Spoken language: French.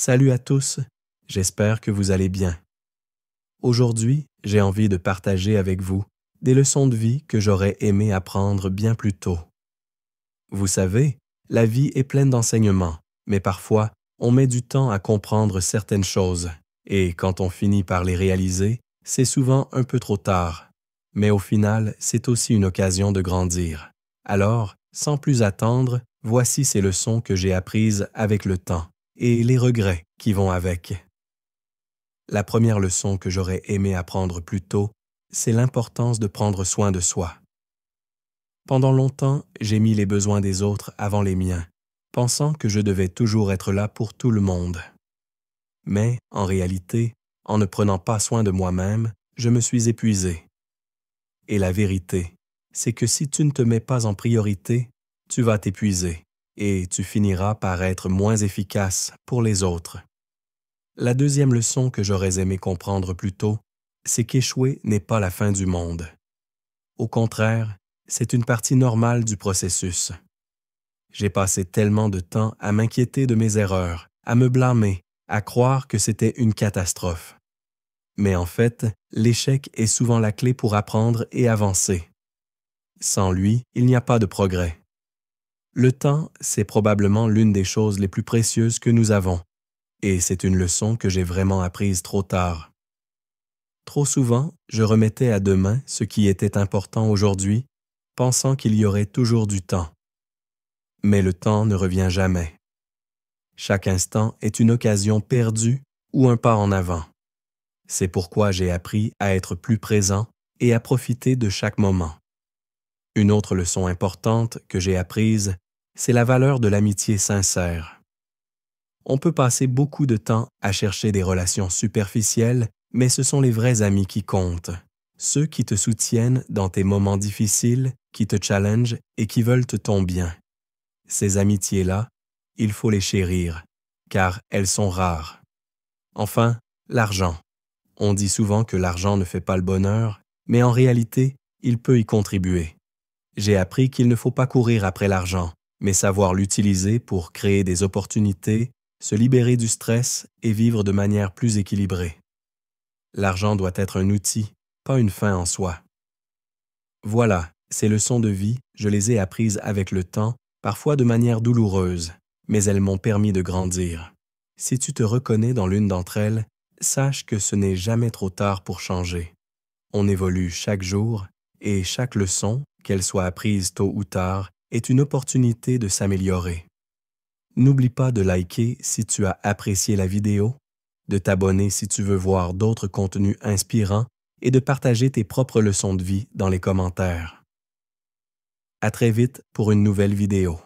Salut à tous, j'espère que vous allez bien. Aujourd'hui, j'ai envie de partager avec vous des leçons de vie que j'aurais aimé apprendre bien plus tôt. Vous savez, la vie est pleine d'enseignements, mais parfois, on met du temps à comprendre certaines choses, et quand on finit par les réaliser, c'est souvent un peu trop tard. Mais au final, c'est aussi une occasion de grandir. Alors, sans plus attendre, voici ces leçons que j'ai apprises avec le temps et les regrets qui vont avec. La première leçon que j'aurais aimé apprendre plus tôt, c'est l'importance de prendre soin de soi. Pendant longtemps, j'ai mis les besoins des autres avant les miens, pensant que je devais toujours être là pour tout le monde. Mais, en réalité, en ne prenant pas soin de moi-même, je me suis épuisé. Et la vérité, c'est que si tu ne te mets pas en priorité, tu vas t'épuiser et tu finiras par être moins efficace pour les autres. La deuxième leçon que j'aurais aimé comprendre plus tôt, c'est qu'échouer n'est pas la fin du monde. Au contraire, c'est une partie normale du processus. J'ai passé tellement de temps à m'inquiéter de mes erreurs, à me blâmer, à croire que c'était une catastrophe. Mais en fait, l'échec est souvent la clé pour apprendre et avancer. Sans lui, il n'y a pas de progrès. Le temps, c'est probablement l'une des choses les plus précieuses que nous avons, et c'est une leçon que j'ai vraiment apprise trop tard. Trop souvent, je remettais à demain ce qui était important aujourd'hui, pensant qu'il y aurait toujours du temps. Mais le temps ne revient jamais. Chaque instant est une occasion perdue ou un pas en avant. C'est pourquoi j'ai appris à être plus présent et à profiter de chaque moment. Une autre leçon importante que j'ai apprise, c'est la valeur de l'amitié sincère. On peut passer beaucoup de temps à chercher des relations superficielles, mais ce sont les vrais amis qui comptent, ceux qui te soutiennent dans tes moments difficiles, qui te challengent et qui veulent ton bien. Ces amitiés-là, il faut les chérir, car elles sont rares. Enfin, l'argent. On dit souvent que l'argent ne fait pas le bonheur, mais en réalité, il peut y contribuer. J'ai appris qu'il ne faut pas courir après l'argent, mais savoir l'utiliser pour créer des opportunités, se libérer du stress et vivre de manière plus équilibrée. L'argent doit être un outil, pas une fin en soi. Voilà, ces leçons de vie, je les ai apprises avec le temps, parfois de manière douloureuse, mais elles m'ont permis de grandir. Si tu te reconnais dans l'une d'entre elles, sache que ce n'est jamais trop tard pour changer. On évolue chaque jour et chaque leçon, qu'elle soit apprise tôt ou tard, est une opportunité de s'améliorer. N'oublie pas de liker si tu as apprécié la vidéo, de t'abonner si tu veux voir d'autres contenus inspirants et de partager tes propres leçons de vie dans les commentaires. À très vite pour une nouvelle vidéo.